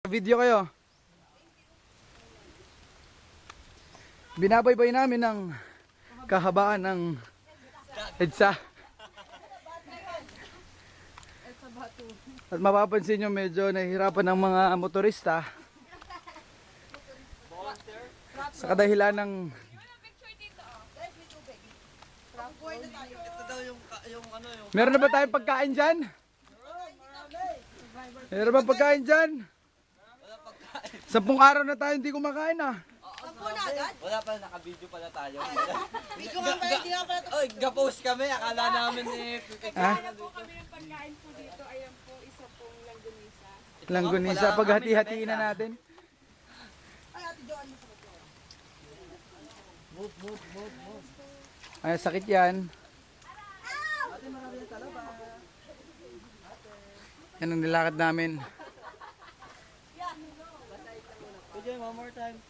Video kayo. Binabaybay namin ng kahabaan ng EDSA. At mapapansin nyo medyo nahihirapan ng mga motorista sa kadahilan ng meron na ba tayong pagkain dyan? Meron ba pagkain dyan? 10 araw na tayo hindi kumakain ah. Wala pa, naka-video pala tayo. Video nga pala, hindi nga pala ito. Oy, ga-post kami, akala namin Wala po kami ng pagkain po dito. Ayan po, isa pong langgunisa. Langgunisa, paghati-hatiin na natin. Ay, Ate Joan, masakit ko. Ay, sakit yan. Yan ang nilakad namin. One more time.